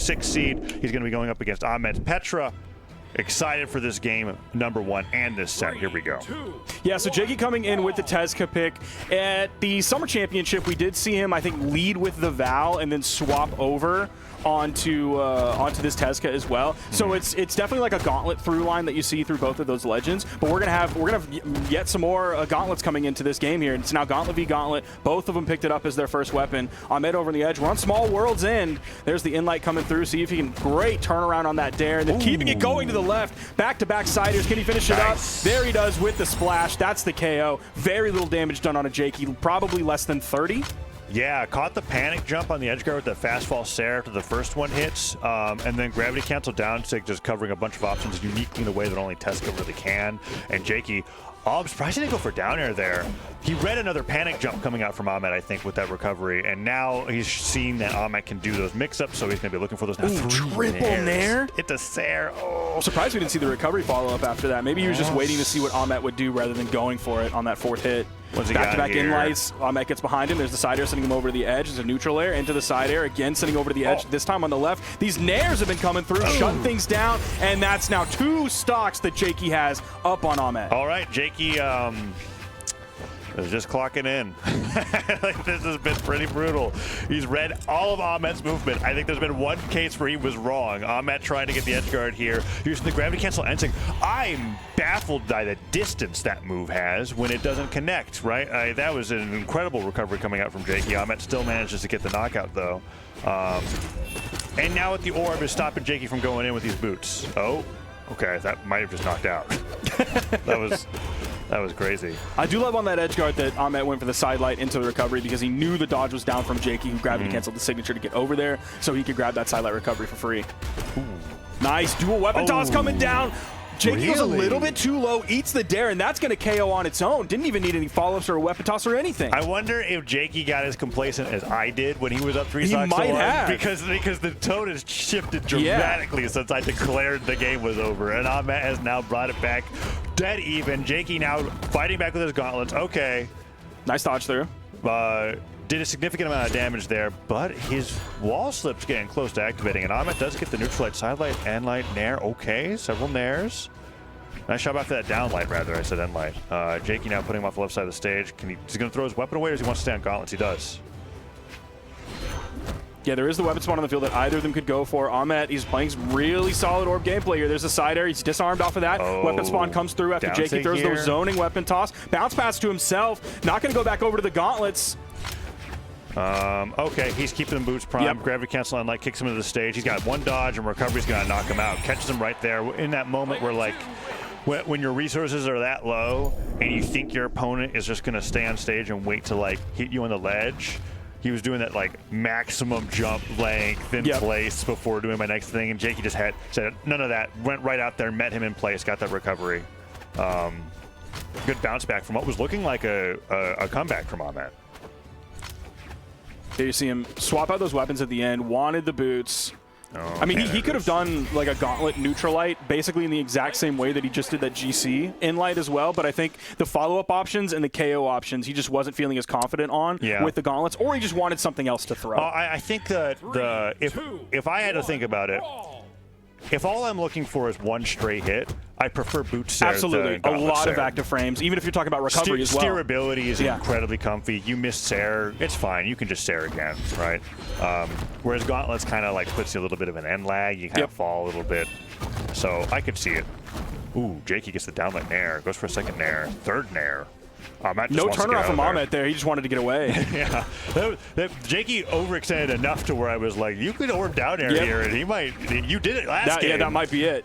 6 seed. He's going to be going up against Ahmed Petra. Excited for this game, number 1, and this set. Here we go. Yeah, so Jakeyy coming in with the Tezca pick. At the Summer Championship, we did see him, I think, lead with the Val and then swap over onto this Tezca as well. So it's definitely like a gauntlet through line that you see through both of those legends. But we're gonna have yet some more gauntlets coming into this game here. It's now Gauntlet v Gauntlet. Both of them picked it up as their first weapon. Ahmed over on the edge. We're on Small World's End. There's the Inlight coming through. See if he can great turnaround on that dare. And then keeping it going to the left. Back-to-back siders. Can he finish it up? There he does with the splash. That's the KO. Very little damage done on a Jakeyy. Probably less than 30. Yeah, caught the panic jump on the edge guard with the fast fall Sarah after the first one hits, and then gravity cancel down stick, just covering a bunch of options uniquely in the way that only Tezca really can. And Jakeyy, I'm surprised he didn't go for down air there. He read another panic jump coming out from Ahmed, I think, with that recovery, and now he's seen that Ahmed can do those mix-ups, so he's going to be looking for those. Now, triple nair? Hit the Sarah. Oh. I'm surprised we didn't see the recovery follow-up after that. Maybe he was just waiting to see what Ahmed would do rather than going for it on that 4th hit. Back-to-back inlights. Ahmed gets behind him. There's the side air sending him over to the edge. There's a neutral air into the side air. Again, sending over to the edge. This time on the left. These nairs have been coming through, shutting things down, and that's now 2 stocks that Jakeyy has up on Ahmed. All right, Jakeyy is just clocking in. Like, this has been pretty brutal. He's read all of Ahmed's movement. I think there's been one case where he was wrong. Ahmed trying to get the edge guard here, using the gravity cancel ending. I'm baffled by the distance that move has when it doesn't connect, right? That was an incredible recovery coming out from Jakeyy. Ahmed still manages to get the knockout, though. And now with the orb is stopping Jakeyy from going in with these boots. Oh, okay, that might have just knocked out. That was crazy. I do love on that edge guard that Ahmed went for the side light into the recovery because he knew the dodge was down from Jakeyy, who gravity canceled the signature to get over there, so he could grab that side light recovery for free. Ooh. Nice dual weapon toss coming down. Jakeyy was a little bit too low, eats the dare, and that's going to KO on its own. Didn't even need any follow-ups or a weapon toss or anything. I wonder if Jakeyy got as complacent as I did when he was up 3 stocks. He might have. Because the tone has shifted dramatically since I declared the game was over. And Ahmed has now brought it back dead even. Jakeyy now fighting back with his gauntlets. Okay. Nice dodge through. Did a significant amount of damage there, but his wall slip's getting close to activating, and Ahmed does get the neutral light, side light, end light, nair. Okay, several nairs. Nice shot after that down light, rather. I said end light. Jakeyy now putting him off the left side of the stage. Is he going to throw his weapon away, or does he want to stay on gauntlets? He does. Yeah, there is the weapon spawn on the field that either of them could go for. Ahmed, he's playing really solid orb gameplay here. There's a side air. He's disarmed off of that. Weapon spawn comes through after Jakeyy throws those zoning weapon toss. Bounce pass to himself. Not going to go back over to the gauntlets. Okay, he's keeping them boots prime. Gravity cancel and light kicks him into the stage. He's got one dodge, and recovery's going to knock him out. Catches him right there in that moment where, like, when your resources are that low and you think your opponent is just going to stay on stage and wait to, like, hit you on the ledge. He was doing that, like, maximum jump length in place before doing my next thing, and Jakeyy just said none of that. Went right out there, met him in place, got that recovery. Good bounce back from what was looking like a comeback from Ahmed. There you see him swap out those weapons at the end, wanted the boots. I mean, he could have done like a gauntlet neutral light basically in the exact same way that he just did that GC in light as well, but I think the follow-up options and the KO options he just wasn't feeling as confident on with the gauntlets, or he just wanted something else to throw. I think that if I had to think about it, if all I'm looking for is one straight hit, I prefer boot Sarah. Absolutely. A lot of active frames, even if you're talking about recovery as well. Steerability is incredibly comfy. You miss Sarah, it's fine. You can just Sarah again, right? Whereas Gauntlets kind of like puts you a little bit of an end lag. You kind of fall a little bit. So I could see it. Ooh, Jakeyy gets the downlight nair. Goes for a second nair. Third nair. No turnaround from Ahmed there. He just wanted to get away. Yeah. Jakeyy overextended enough to where I was like, you could orb down air here, and he might. You did it last game. Yeah, that might be it.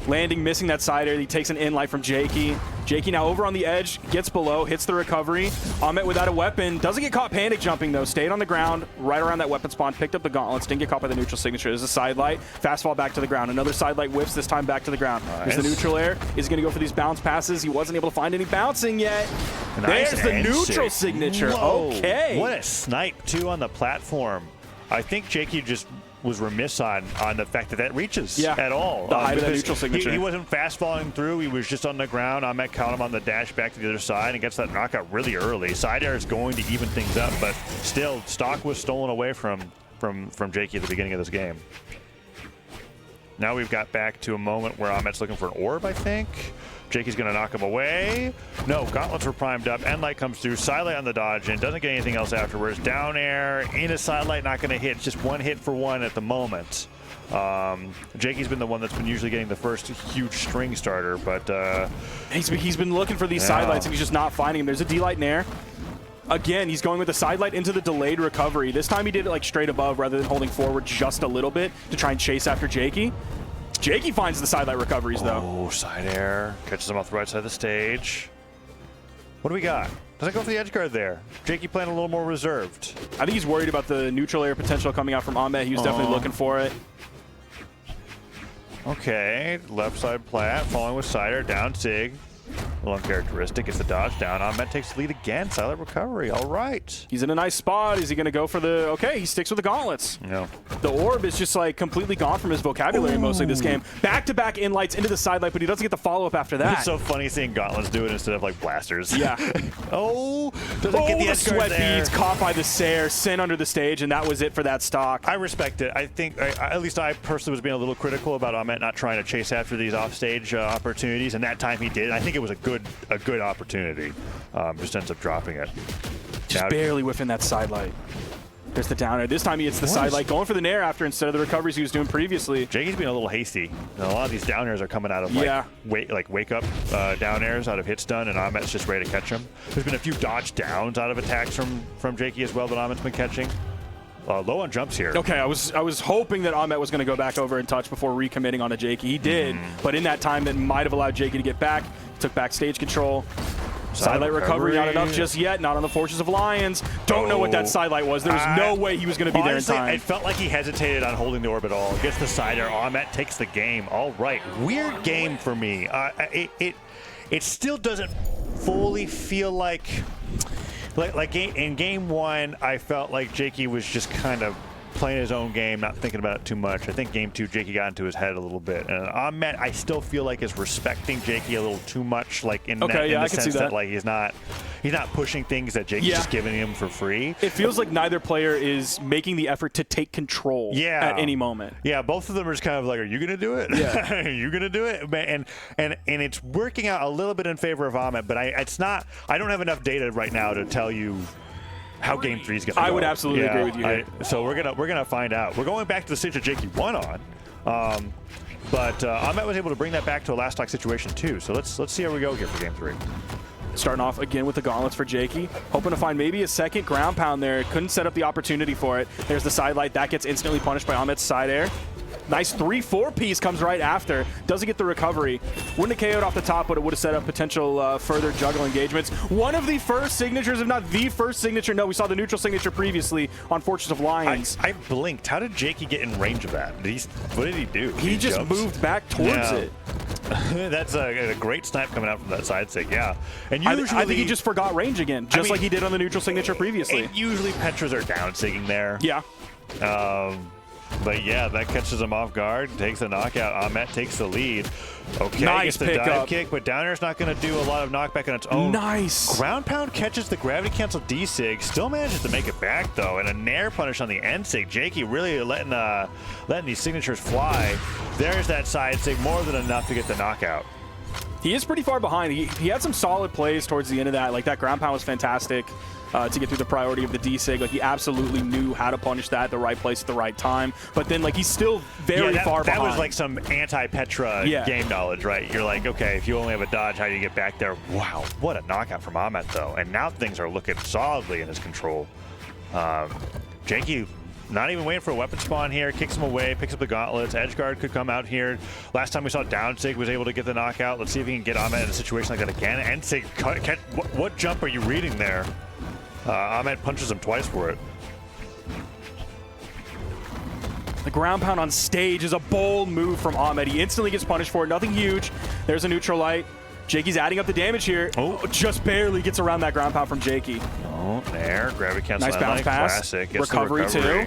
Landing, missing that side air. He takes an in light from Jakeyy. Jakeyy now over on the edge, gets below, hits the recovery. Ahmed without a weapon. Doesn't get caught panic jumping, though. Stayed on the ground, right around that weapon spawn, picked up the gauntlets, didn't get caught by the neutral signature. There's a side light. Fast fall back to the ground. Another side light whips, this time back to the ground. Nice. There's the neutral air. Is going to go for these bounce passes. He wasn't able to find any bouncing yet. Nice. There's the neutral signature. Whoa. Okay. What a snipe, too, on the platform. I think Jakeyy just was remiss on the fact that reaches at all. The height of that neutral signature. He wasn't fast falling through. He was just on the ground. Ahmed caught him on the dash back to the other side and gets that knockout really early. Side air is going to even things up, but still, stock was stolen away from from Jakeyy at the beginning of this game. Now we've got back to a moment where Ahmed's looking for an orb, I think. Jakeyy's going to knock him away. No, gauntlets were primed up. End light comes through. Sidelight on the dodge and doesn't get anything else afterwards. Down air, into sidelight, not going to hit. It's just one hit for one at the moment. Jakeyy's been the one that's been usually getting the first huge string starter, but he's been looking for these sidelights and he's just not finding them. There's a D-light in air. Again, he's going with the sidelight into the delayed recovery. This time he did it like straight above rather than holding forward just a little bit to try and chase after Jakeyy. Jakeyy finds the sidelight recoveries, though. Oh, side air. Catches him off the right side of the stage. What do we got? Does it go for the edge guard there? Jakeyy playing a little more reserved. I think he's worried about the neutral air potential coming out from Ahmed. He was definitely looking for it. Okay, left side plat, following with side air, down sig. A little uncharacteristic. Gets the dodge down. Ahmed takes the lead again. Silent recovery. All right. He's in a nice spot. Is he going to go for the... Okay, he sticks with the gauntlets. No. The orb is just like completely gone from his vocabulary mostly this game. Back-to-back in-lights into the sidelight, but he doesn't get the follow-up after that. It's so funny seeing gauntlets do it instead of like blasters. Yeah. Oh, doesn't get the edge guard sweat there. beads caught by the Sair, sent under the stage, and that was it for that stock. I respect it. I think, at least I personally was being a little critical about Ahmed not trying to chase after these offstage opportunities, and that time he did. I think it was a good opportunity. Just ends up dropping it. Just barely whiffing that sidelight. There's the down air. This time he hits the sidelight, going for the nair after instead of the recoveries he was doing previously. Jakey's being a little hasty. And a lot of these down airs are coming out of wake up down airs out of hit stun, and Ahmed's just ready to catch him. There's been a few dodge downs out of attacks from Jakeyy as well that Ahmed's been catching. Low on jumps here. Okay, I was hoping that Ahmed was going to go back over and touch before recommitting on a Jakeyy. He did, but in that time that might have allowed Jakeyy to get back. Took back stage control. Sidelight recovery, not enough just yet. Not on the Forces of Lions. Don't know what that sidelight was. There was no way he was going to be there in time. It felt like he hesitated on holding the orb at all. Gets the side air. Ahmed takes the game. All right. Weird game for me. It still doesn't fully feel like in game one, I felt like Jakeyy was just kind of playing his own game, not thinking about it too much. I think game two, Jakeyy got into his head a little bit. And Ahmed, I still feel like is respecting Jakeyy a little too much, like in the sense that like he's not pushing things that Jakey's just giving him for free. It feels like neither player is making the effort to take control at any moment. Yeah, both of them are just kind of like, are you gonna do it? Yeah. Are you gonna do it? And it's working out a little bit in favor of Ahmed, but I don't have enough data right now to tell you how game 3 is going to go. I would absolutely agree with you. So we're gonna find out. We're going back to the stage that Jakeyy won on, but Ahmed was able to bring that back to a last stock situation too. So let's see how we go here for game 3. Starting off again with the gauntlets for Jakeyy, hoping to find maybe a second ground pound there. Couldn't set up the opportunity for it. There's the sidelight that gets instantly punished by Ahmed's side air. Nice 3-4 piece comes right after. Doesn't get the recovery. Wouldn't have KO'd off the top, but it would have set up potential further juggle engagements. One of the first signatures, if not the first signature. No, we saw the neutral signature previously on Fortress of Lions. I blinked. How did Jakeyy get in range of that? What did he do? He just moved back towards it. That's a great snipe coming out from that side sig, yeah. And usually, I think he just forgot range again, just like he did on the neutral signature previously. Usually Petras are down sigging there. Yeah. But yeah, that catches him off guard, takes a knockout. Ahmed takes the lead. Okay, nice gets the dive kick, but down air's not going to do a lot of knockback on its own. Nice. Ground pound catches the gravity cancel D-sig, still manages to make it back though, and a nair punish on the end sig. Jakeyy really letting these signatures fly. There's that side sig, more than enough to get the knockout. He is pretty far behind. He had some solid plays towards the end of that. Like that ground pound was fantastic. To get through the priority of the D-sig. Like, he absolutely knew how to punish that at the right place at the right time. But then, like, he's still very far behind. That was like some anti-Petra game knowledge, right? You're like, okay, if you only have a dodge, how do you get back there? Wow, what a knockout from Ahmed, though. And now things are looking solidly in his control. Jakeyy not even waiting for a weapon spawn here, kicks him away, picks up the gauntlets. Edgeguard could come out here. Last time we saw Downsig was able to get the knockout. Let's see if he can get Ahmed in a situation like that again. Ensig, what jump are you reading there? Ahmed punches him twice for it. The ground pound on stage is a bold move from Ahmed. He instantly gets punished for it. Nothing huge. There's a neutral light. Jakey's adding up the damage here. Oh, just barely gets around that ground pound from Jakeyy. Oh, there. Gravity cancel. Nice bounce pass. Classic. Recovery too.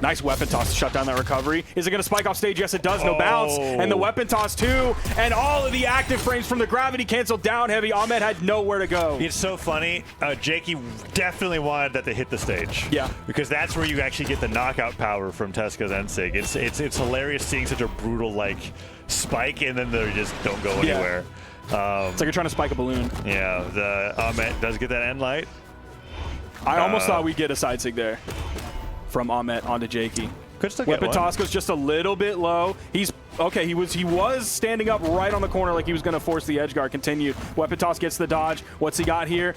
Nice weapon toss to shut down that recovery. Is it going to spike off stage? Yes, it does. No bounce. And the weapon toss, too. And all of the active frames from the gravity canceled down heavy. Ahmed had nowhere to go. It's so funny. Jakeyy definitely wanted that to hit the stage. Yeah. Because that's where you actually get the knockout power from Teska's Ensig. It's hilarious seeing such a brutal, like, spike, and then they just don't go anywhere. It's like you're trying to spike a balloon. Yeah, the Ahmed does get that end light. I almost thought we'd get a side sig there from Ahmed onto Jakeyy. Could still Weapon get toss goes just a little bit low. He's okay. He was standing up right on the corner like he was going to force the edge guard. Continued. Weapon toss gets the dodge. What's he got here?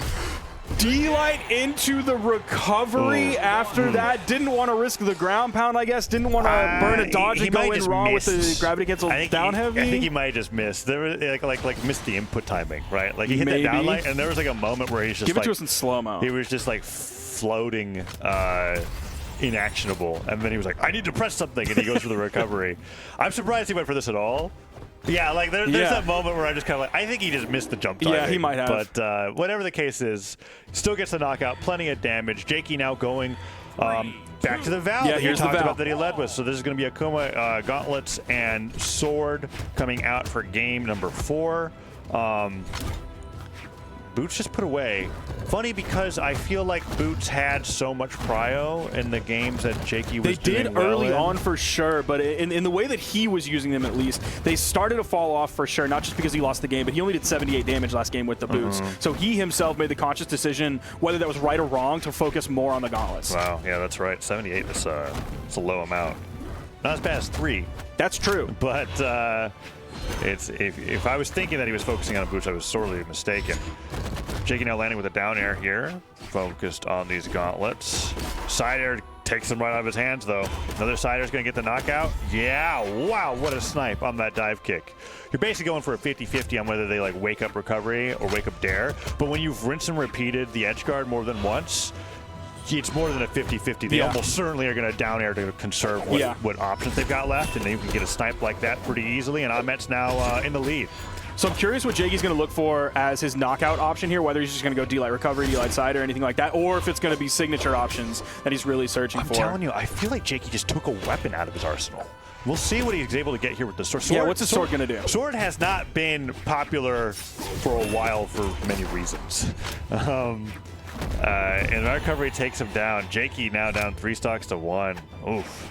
D-light into the recovery after that. Didn't want to risk the ground pound, I guess. Didn't want to burn a dodge and go in raw with the gravity cancel down heavy. I think he might have just missed. There was like missed the input timing, right? Like he hit that down light, and there was like a moment where he's just give it to us in slow-mo. He was just like floating inactionable, and then he was like, I need to press something, and he goes for the recovery. I'm surprised he went for this at all. Yeah, like there's that moment where I just kind of like, I think he just missed the jump timing. Yeah, he might have. But whatever the case is, still gets the knockout, plenty of damage. Jakeyy now going back to the Val that you talked about that he led with. So this is going to be Akuma Gauntlets and Sword coming out for game number 4. Boots just put away. Funny because I feel like Boots had so much prio in the games that Jakeyy was doing They did early on for sure, but in the way that he was using them at least, they started to fall off for sure, not just because he lost the game, but he only did 78 damage last game with the Boots. So he himself made the conscious decision, whether that was right or wrong, to focus more on the Gauntlets. Wow, yeah, that's right. 78 is it's a low amount. Not as bad as 3. That's true. But if I was thinking that he was focusing on Boots, I was sorely mistaken. Jakeyy now landing with a down air here, focused on these gauntlets. Side air takes him right out of his hands, though. Another side air is going to get the knockout. Yeah, wow, what a snipe on that dive kick. You're basically going for a 50-50 on whether they like wake up recovery or wake up dare. But when you've rinsed and repeated the edge guard more than once, it's more than a 50-50. They almost certainly are going to down air to conserve what options they've got left, and then you can get a snipe like that pretty easily, and Ahmed's now in the lead. So I'm curious what Jakey's going to look for as his knockout option here, whether he's just going to go D-light recovery, D-light side, or anything like that, or if it's going to be signature options that he's really searching for. I'm telling you, I feel like Jakeyy just took a weapon out of his arsenal. We'll see what he's able to get here with the sword. Yeah, what's the sword going to do? Sword has not been popular for a while for many reasons. And recovery takes him down. Jakeyy now down 3 stocks to 1. Oof.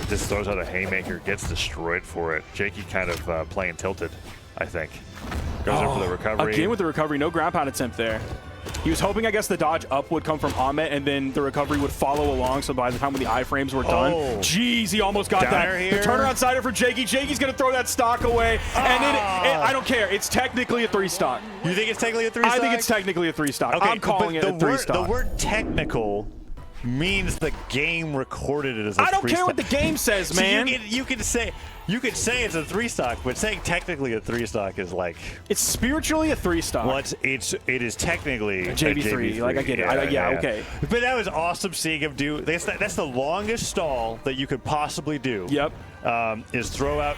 Just throws out a haymaker, gets destroyed for it. Jakeyy kind of playing tilted, I think. Goes in for the recovery. Again with the recovery, no ground pound attempt there. He was hoping, I guess, the dodge up would come from Ahmed, and then the recovery would follow along, so by the time when the iframes were done, jeez, he almost got that. Here. The turnaround sider for Jakeyy. Jakeyy's going to throw that stock away, and I don't care. It's technically a 3 stock. You think it's technically a 3 stock? I think it's technically a 3 stock. Okay, I'm calling it a 3 stock. The word technical means the game recorded it as a 3 stock. I don't care what the game says, man. So you could say it's a 3 stock, but saying technically a 3 stock is like, it's spiritually a 3 stock. Well, it is technically a JB3. Like I get it. Yeah, okay. But that was awesome seeing him do. That's the longest stall that you could possibly do. Yep. Is throw out